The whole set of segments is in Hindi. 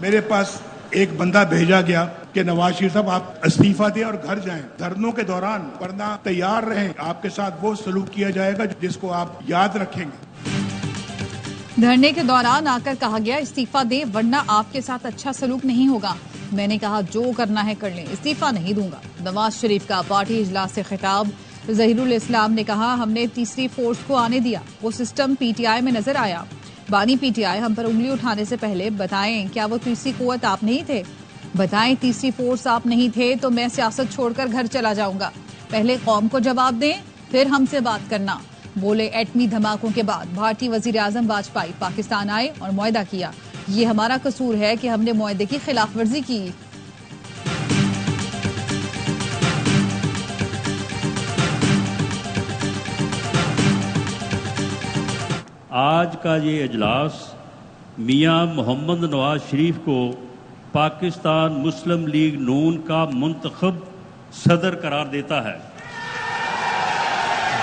मेरे पास एक बंदा भेजा गया कि नवाज शरीफ साहब आप इस्तीफा दें और घर जाएं। धरनों के दौरान वरना तैयार रहें, आपके साथ वो सलूक किया जाएगा जिसको आप याद रखेंगे। धरने के दौरान आकर कहा गया इस्तीफा दें वरना आपके साथ अच्छा सलूक नहीं होगा। मैंने कहा जो करना है कर लें, इस्तीफा नहीं दूंगा। नवाज शरीफ का पार्टी इजलास से खिताब। जहीरुल इस्लाम ने कहा हमने तीसरी फोर्स को आने दिया, वो सिस्टम पीटीआई में नजर आया। बानी पीटीआई हम पर उंगली उठाने से पहले बताएं क्या वो तीसरी कुव्वत आप नहीं थे? बताएं तीसरी फोर्स आप नहीं थे तो मैं सियासत छोड़कर घर चला जाऊंगा। पहले कौम को जवाब दें फिर हमसे बात करना। बोले एटमी धमाकों के बाद भारतीय वजीर आजम वाजपेयी पाकिस्तान आए और मुआहदा किया। ये हमारा कसूर है कि हमने मुआहदे की खिलाफ वर्जी की। आज का ये इजलास मियां मोहम्मद नवाज शरीफ को पाकिस्तान मुस्लिम लीग नून का मुंतखब सदर करार देता है।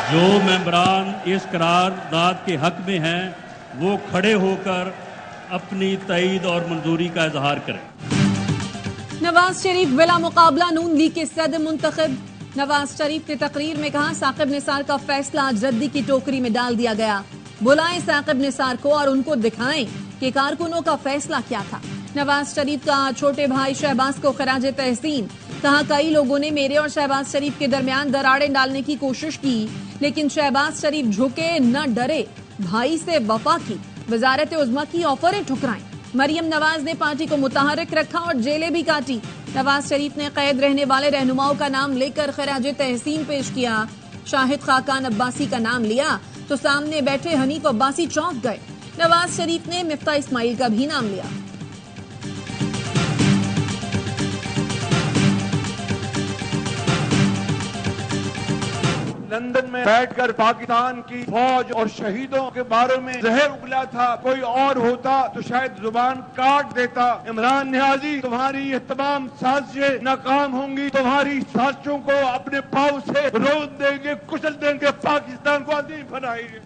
जो मेंबरान इस करारदाद के हक में हैं वो खड़े होकर अपनी तईद और मंजूरी का इजहार करें। नवाज शरीफ बिला मुकाबला नून लीग के सदर मुंतखब। नवाज शरीफ ने तकरीर में कहा साकिब निसार का फैसला रद्दी की टोकरी में डाल दिया गया। बुलाएं साकिब निसार को और उनको दिखाएं कि कारकुनों का फैसला क्या था। नवाज शरीफ का छोटे भाई शहबाज को खराज तहसीन। कहा कई लोगों ने मेरे और शहबाज शरीफ के दरमियान दरारें डालने की कोशिश की लेकिन शहबाज शरीफ झुके न डरे, भाई से वफा की, वजारत उज़्मा की ऑफरें ठुकराई। मरियम नवाज ने पार्टी को मुतहर्रिक रखा और जेलें भी काटी। नवाज शरीफ ने कैद रहने वाले रहनुमाओं का नाम लेकर खराज तहसीन पेश किया। शाहिद खाकान अब्बासी का नाम लिया तो सामने बैठे हनीफ अब्बासी चौंक गए। नवाज शरीफ ने मिफ्ता इस्माइल का भी नाम लिया। लंदन में बैठकर पाकिस्तान की फौज और शहीदों के बारे में जहर उगला था। कोई और होता तो शायद जुबान काट देता। इमरान नियाजी तुम्हारी ये तमाम साजिशें नाकाम होंगी। तुम्हारी साजिशों को अपने पांव से रोक देंगे, कुचल देंगे, पाकिस्तान को अजीम बनाएंगे।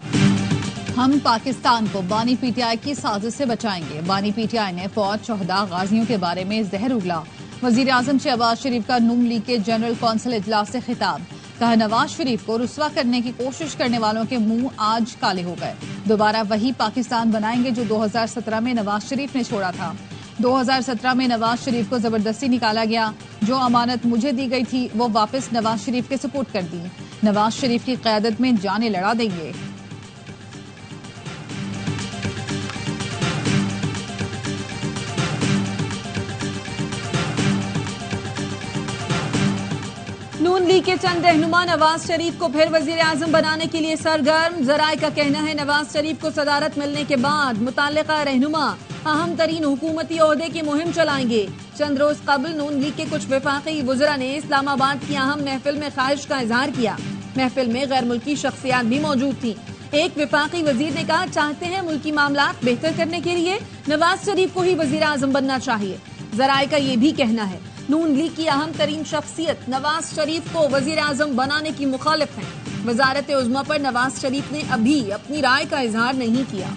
हम पाकिस्तान को बानी पीटीआई की साजिश से बचाएंगे। बानी पीटीआई ने फौज शहदा गाजियों के बारे में जहर उगला। वजीर आजम शहबाज शरीफ का नून लीग के जनरल कौंसिल इजलास से खिताब। कहा नवाज शरीफ को रुस्वा करने की कोशिश करने वालों के मुंह आज काले हो गए। दोबारा वही पाकिस्तान बनाएंगे जो 2017 में नवाज शरीफ ने छोड़ा था। 2017 में नवाज शरीफ को जबरदस्ती निकाला गया। जो अमानत मुझे दी गई थी वो वापस नवाज शरीफ के सुपुर्द कर दी। नवाज शरीफ की क़यादत में जाने लड़ा देंगे। नून लीग के चंद रहनुमा नवाज शरीफ को फिर वजीर आजम बनाने के लिए सरगर्म। जराए का कहना है नवाज शरीफ को सदारत मिलने के बाद मुताल्लिका रहनुमा अहम तरीन हुकूमती ओहदे की मुहिम चलाएंगे। चंद रोज कबल नून लीग के कुछ वफाकी वुज़रा ने इस्लामाबाद की अहम महफिल में ख्वाहिश का इजहार किया। महफिल में गैर मुल्की शख्सियात भी मौजूद थी। एक वफाकी वजीर ने कहा चाहते हैं मुल्की मामलात बेहतर करने के लिए नवाज शरीफ को ही वजीर आजम बनना चाहिए। जराए का ये भी कहना है नून लीग की अहम तरीन शख्सियत नवाज शरीफ को वजीर आजम बनाने की मुखालिफ है। वजारत उज़्मा पर नवाज शरीफ ने अभी अपनी राय का इजहार नहीं किया।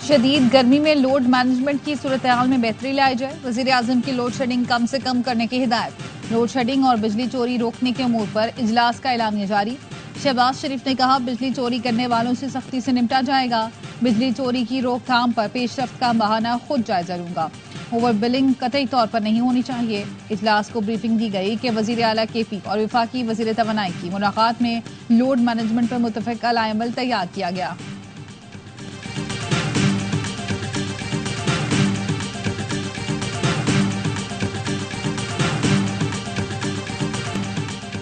शदीद गर्मी में लोड मैनेजमेंट की सूरत हाल में बेहतरी लाई जाए। वजीर आजम की लोड शेडिंग कम से कम करने की हिदायत। लोड शेडिंग और बिजली चोरी रोकने के अमूर पर इजलास का ऐलान जारी। शहबाज शरीफ ने कहा बिजली चोरी करने वालों से सख्ती से निपटा जाएगा। बिजली चोरी की रोकथाम पर पेशरफ्त का बहाना खुद जायजा लूंगा। ओवर बिलिंग कतई तौर पर नहीं होनी चाहिए। इजलास को ब्रीफिंग दी गई कि वजीर आला केपी और वफाकी वजीर तवानाई की मुलाकात में लोड मैनेजमेंट पर मुतफ़िक़ा लाएमल तैयार किया गया।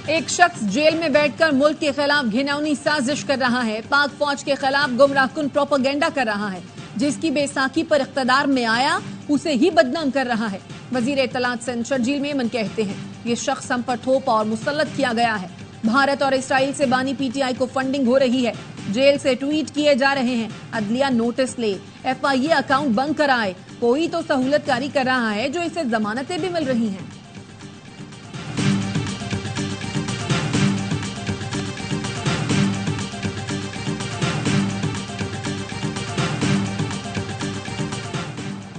एक शख्स जेल में बैठकर मुल्क के खिलाफ घिनौनी साजिश कर रहा है। पाक फौज के खिलाफ गुमराहकुन प्रोपेगेंडा कर रहा है। जिसकी बेसाखी पर इख्तदार में आया उसे ही बदनाम कर रहा है। वजीर इत्तलात सिंध शर्जील मेमन कहते हैं ये शख्स हम पर थोप और मुसल्लत किया गया है। भारत और इसराइल से बानी पीटीआई को फंडिंग हो रही है। जेल से ट्वीट किए जा रहे हैं। अदलिया नोटिस ले, FIA अकाउंट बंद कराए। कोई तो सहूलतकारी कर रहा है जो इसे जमानतें भी मिल रही हैं।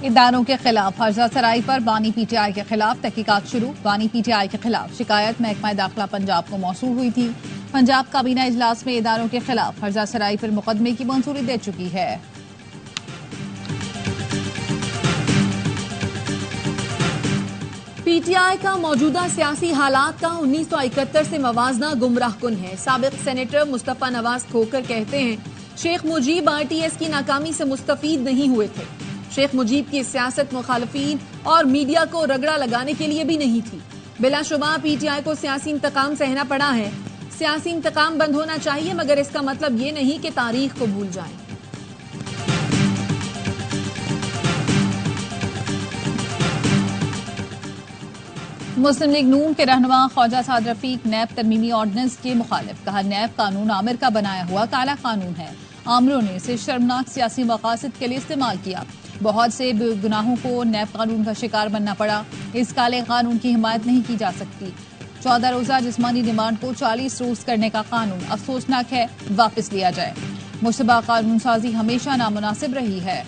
इदारों के खिलाफ हर्जा सराई पर बानी पीटीआई के खिलाफ तहकीकात शुरू। बानी पीटीआई के खिलाफ शिकायत महकमा दाखिला पंजाब को मौसूल हुई थी। पंजाब काबीना इजलास में इदारों के खिलाफ हर्जा सराई पर मुकदमे की मंजूरी दे चुकी है। पीटीआई का मौजूदा सियासी हालात का 1971 से मवाजना गुमराहकुन है। साबिक सेनेटर मुस्तफा नवाज खोकर कहते हैं, शेख मुजीब आरटीएस की नाकामी से मुस्तफीद नहीं हुए थे। शेख मुजीब की सियासत मुखालफीन और मीडिया को रगड़ा लगाने के लिए भी नहीं थी। बिलाशुबा पीटीआई को सियासी इंतकाम सहना पड़ा है। सियासी इंतकाम बंद होना चाहिए, मगर इसका मतलब ये नहीं कि तारीख को भूल जाएं। मुस्लिम लीग नून के रहनुमा ख्वाजा साद रफीक नैब तरमीमी ऑर्डिनेंस के मुखालिफ। कहा, नैब कानून आमिर का बनाया हुआ काला कानून है। आमिरों ने इसे शर्मनाक सियासी मकासद के लिए इस्तेमाल किया। बहुत से गुनाहों को नैब कानून का शिकार बनना पड़ा। इस काले कानून की हिमायत नहीं की जा सकती। 14 रोजा जिस्मानी डिमांड को 40 रोज करने का कानून अफसोसनाक है, वापस लिया जाए। मुश्तबा कानून साजी हमेशा नामुनासिब रही है।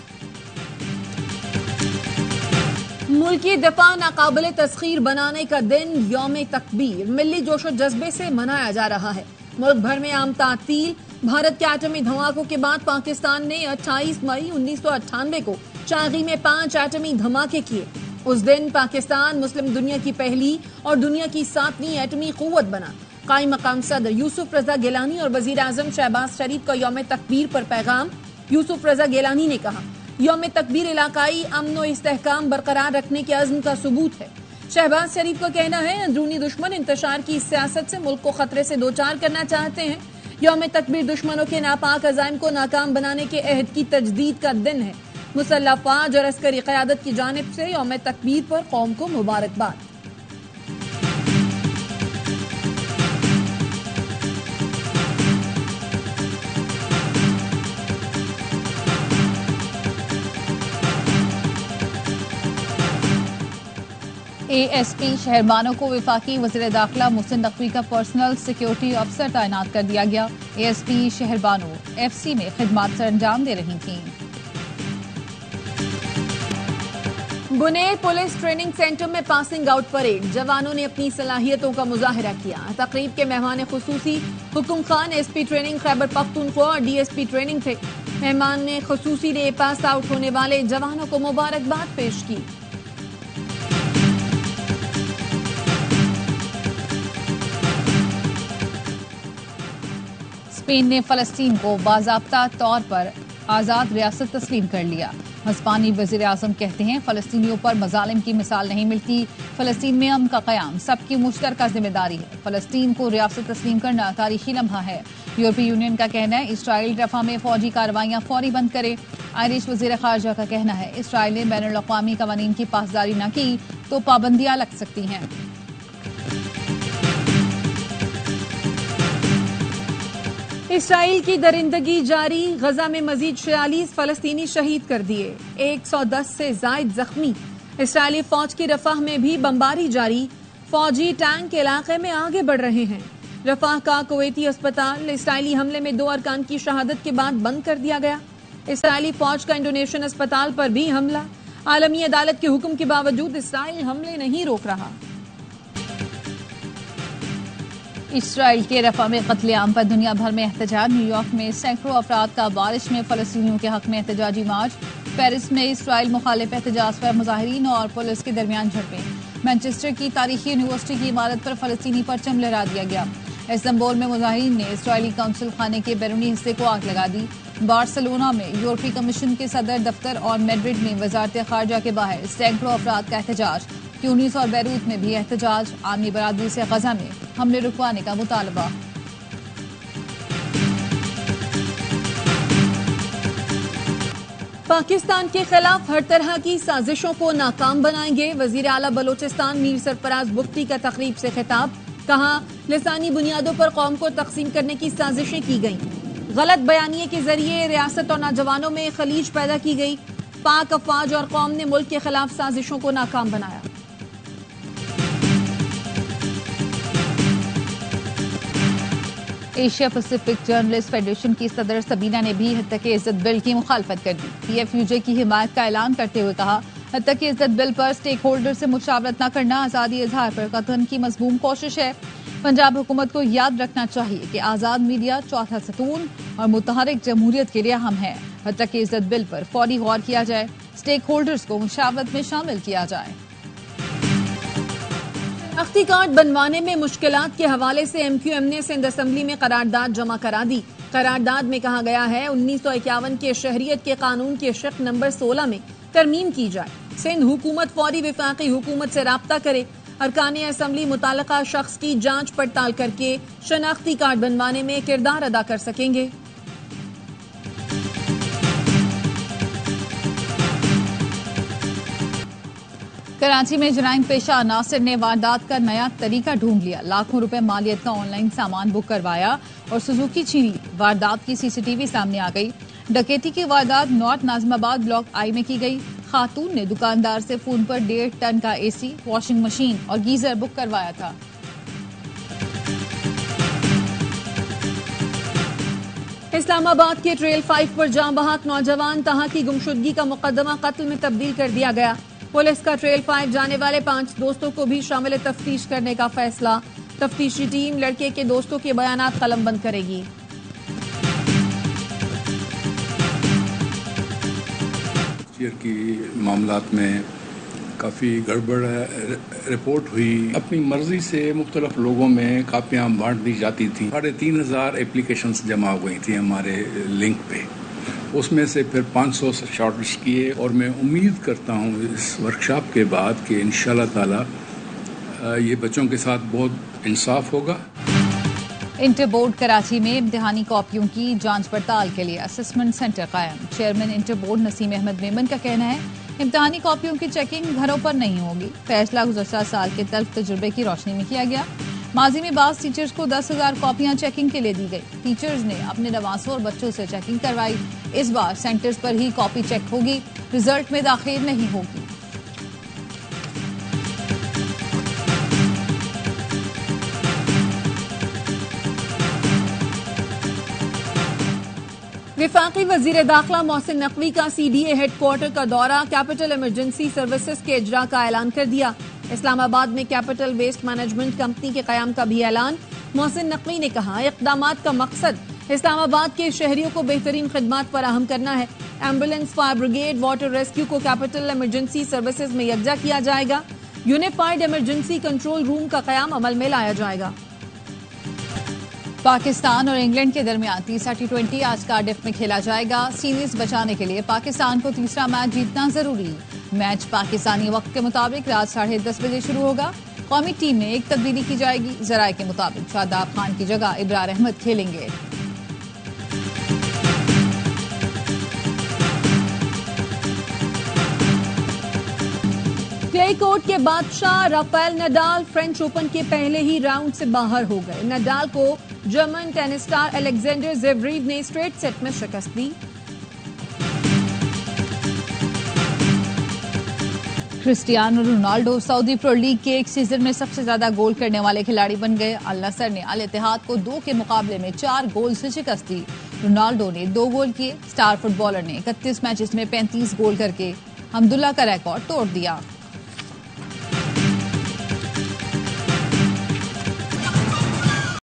मुल्की दिफा नाकाबिले तस्खीर बनाने का दिन यौम तकबीर मिली जोशो जज्बे से मनाया जा रहा है। मुल्क भर में आम तातील। भारत के एटमी धमाकों के बाद पाकिस्तान ने 28 मई 1998 को चागी में 5 एटमी धमाके किए। उस दिन पाकिस्तान मुस्लिम दुनिया की पहली और दुनिया की 7वीं एटमी कुव्वत बना। कायम मकाम सदर यूसुफ रजा गिलानी और वजीर आजम शहबाज शरीफ का यौम तकबीर पर पैगाम। यूसुफ रजा गिलानी ने कहा, यौम तकबीर इलाकाई अमन और इस्तेहकाम बरकरार रखने के अज़्म का सबूत है। शहबाज शरीफ का कहना है, अंदरूनी दुश्मन इंतशार की सियासत से मुल्क को खतरे से दो चार करना चाहते हैं। यौम तकबीर दुश्मनों के नापाक अज़ाइम को नाकाम बनाने के अहद की तजदीद का दिन है। मुसल्लह फौज और अस्करी क़यादत की जानिब से यौम तकबीर पर कौम को मुबारकबाद। ASP शहरबानों को वफाकी वज़ीर दाखिला मोहसिन नकवी का पर्सनल सिक्योरिटी अफसर तैनात कर दिया गया। ASP शहरबानों FC में खिदमात सर अंजाम दे रही थीं। बुनेर पुलिस ट्रेनिंग सेंटर में पासिंग आउट परेड। जवानों ने अपनी सलाहियतों का मुजाहिरा किया। तकरीब के मेहमान खुसूसी हुकुम खान SP ट्रेनिंग खैबर पख्तूनख्वा और DSP ट्रेनिंग थे। मेहमान ने खुसूसी ने पास आउट होने वाले जवानों को मुबारकबाद पेश की। स्पेन ने फलस्तीन को बाज़ाब्ता तौर पर आज़ाद रियासत तस्लीम कर लिया। हिस्पानी वज़ीर आज़म कहते हैं, फलस्तीनियों पर मज़ालिम की मिसाल नहीं मिलती। फलस्तीन में अमन का क़याम सबकी मुश्तरका जिम्मेदारी है। फलस्तीन को रियासत तस्लीम करना तारीखी लम्हा है। यूरोपीय यूनियन का कहना है, इसराइल रफ़ा में फ़ौजी कार्रवाइयाँ फौरी बंद करे। आयरिश वज़ीर ख़ारजा का कहना है, इसराइल ने बैनुल अक़वामी क़वानीन की पासदारी न की तो पाबंदियाँ लग सकती हैं। इसराइल की दरिंदगी जारी। गजा में मजीद 46 फलस्तीनी शहीद कर दिए, 110 से जायद जख्मी। इसराइली फौज की रफाह में भी बमबारी जारी। फौजी टैंक इलाके में आगे बढ़ रहे हैं। रफाह का कुवैती अस्पताल इसराइली हमले में 2 अरकान की शहादत के बाद बंद कर दिया गया। इसराइली फौज का इंडोनेशियन अस्पताल पर भी हमला। आलमी अदालत के हुक्म के बावजूद इसराइल हमले नहीं रोक रहा। इसराइल के रफा में कत्लेआम पर दुनिया भर में एहतजाज। न्यूयॉर्क में सैकड़ों अफराद का बारिश में फलस्तीनियों के हक में एहतजाजी मार्च। पेरिस में इसराइल मुखालिफ एहतजाज पर मुजाहिरीन और पुलिस के दरमियान झड़पें। मैनचेस्टर की तारीखी यूनिवर्सिटी की इमारत पर फलस्तीनी परचम लहरा दिया गया। इस्तांबुल में मुजाहिरीन ने इसराइली काउंसिल खाने के बैरूनी हिस्से को आग लगा दी। बार्सिलोना में यूरोपीय कमीशन के सदर दफ्तर और मैड्रिड में वजारत खारजा के बाहर सैकड़ों अफराद का एहतजाज। ट्यूनिस और बैरूत में भी एहतजाज। आर्मी बरादरी से गजा में हमले रुकवाने का मुतालबा। पाकिस्तान के खिलाफ हर तरह की साजिशों को नाकाम बनाएंगे। वजीर आला बलोचिस्तान मीर सरफराज बुख्ती का तकरीब से खिताब। कहा, लिसानी बुनियादों पर कौम को तकसीम करने की साजिशें की गईं। गलत बयानिए के जरिए रियासत और नौजवानों में खलीज पैदा की गई। पाक अफवाज और कौम ने मुल्क के खिलाफ साजिशों को नाकाम बनाया। एशिया पैसिफिक जर्नलिस्ट फेडरेशन की सदर सबीना ने भी हत्या की इज्जत बिल की मुखालफत कर दी। PFUJ की हिमायत का ऐलान करते हुए कहा, हत्या की इज्जत बिल पर स्टेक होल्डर से मुशावरत न करना आजादी इजहार पर कतल की मजमूम कोशिश है। पंजाब हुकूमत को याद रखना चाहिए कि आजाद मीडिया चौथा सतून और मुतहरिक जमहूरियत के लिए अहम है। हत्या की इज्जत बिल पर फौरी गौर किया जाए, स्टेक होल्डर्स को मुशावरत में शामिल किया जाए। शनाख्ती कार्ड बनवाने में मुश्किलात के हवाले से MQM ने सिंध असेंबली में करारदाद जमा करा दी। करारदाद में कहा गया है 1951 के शहरियत के कानून के शिक नंबर 16 में तरमीम की जाए। सिंध हुकूमत फौरी विफाकी हुकूमत से राब्ता करे। अरकान असेंबली मुताल्लिका शख्स की जांच पड़ताल करके शनाख्ती कार्ड बनवाने में किरदार अदा कर सकेंगे। कराची में जराइम पेशा नासिर ने वारदात का नया तरीका ढूंढ लिया। लाखों रुपए मालियत का ऑनलाइन सामान बुक करवाया और सुजुकी छीनी। वारदात की CCTV सामने आ गई। डकैती की वारदात नॉर्थ नाजिमाबाद ब्लॉक I में की गई। खातून ने दुकानदार से फोन पर 1.5 टन का AC, वॉशिंग मशीन और गीजर बुक करवाया था। इस्लामाबाद के ट्रेल 5 पर जाँ बहक नौजवान तहा की गुमशुदगी का मुकदमा कत्ल में तब्दील कर दिया गया। पुलिस का ट्रेल 5 जाने वाले 5 दोस्तों को भी शामिल तफ्तीश करने का फैसला। तफ्तीशी टीम लड़के के दोस्तों के बयानात कलमबंद करेगी। की मामलात में काफ़ी गड़बड़ रिपोर्ट हुई। अपनी मर्जी से मुख्तलिफ लोगों में कापियाँ बांट दी जाती थी। 3,500 एप्लीकेशंस जमा हो गई थी हमारे लिंक पे। उसमें से फिर 500 शॉर्टलिस्ट किए और मैं उम्मीद करता हूँ इस वर्कशॉप के बाद कि इंशाल्लाह ताला ये बच्चों के साथ बहुत इंसाफ होगा। इंटर बोर्ड कराची में इम्तिहानी कॉपियों की जांच पड़ताल के लिए असेसमेंट सेंटर कायम। Chairman inter board Naseem Ahmed Memon का कहना है, इम्तिहानी कॉपियों की चेकिंग घरों पर नहीं होगी। फैसला गुज़श्ता साल के तल्ख तजुर्बे की रोशनी में किया गया। माजी में बाज़ टीचर्स को 10,000 कॉपियां चेकिंग के लिए दी गई। टीचर्स ने अपने नवासों और बच्चों से चेकिंग करवाई। इस बार सेंटर्स पर ही कॉपी चेक होगी, रिजल्ट में दाखिल नहीं होगी। विफाकी वजीर दाखिला मोहसिन नकवी का CDA हेडक्वार्टर का दौरा। कैपिटल इमरजेंसी सर्विसेज के इजरा का ऐलान कर दिया। इस्लामाबाद में कैपिटल वेस्ट मैनेजमेंट कंपनी के कयाम का भी ऐलान। मोहसिन नकवी ने कहा, इक़दामात का मकसद इस्लामाबाद के शहरियों को बेहतरीन खिदमात फराहम करना है। Ambulance, fire brigade, water rescue को कैपिटल इमरजेंसी सर्विसेज में यकजा किया जाएगा। यूनिफाइड इमरजेंसी कंट्रोल रूम का कयाम अमल में लाया जाएगा। पाकिस्तान और इंग्लैंड के दरमियान तीसरा T20 आज कार्डिफ में खेला जाएगा। सीरीज बचाने के लिए पाकिस्तान को तीसरा मैच जीतना जरूरी। मैच पाकिस्तानी वक्त के मुताबिक रात 10:30 बजे शुरू होगा। कौमी टीम में एक तब्दीली की जाएगी। जराये के मुताबिक शादाब खान की जगह इब्रार अहमद खेलेंगे। क्ले कोर्ट के बादशाह राफेल नडाल फ्रेंच ओपन के पहले ही राउंड से बाहर हो गए। नडाल को German tennis star Alexander Zverev ने स्ट्रेट सेट में शिकस्त दी। Cristiano Ronaldo Saudi pro league के एक सीजन में सबसे ज्यादा गोल करने वाले खिलाड़ी बन गए। अल नसर ने अल इत्तेहाद को 2 के मुकाबले में 4 गोल से शिकस्त दी। रोनाल्डो ने 2 गोल किए। स्टार फुटबॉलर ने 31 मैचेस में 35 गोल करके हमदुल्ला का रिकॉर्ड तोड़ दिया।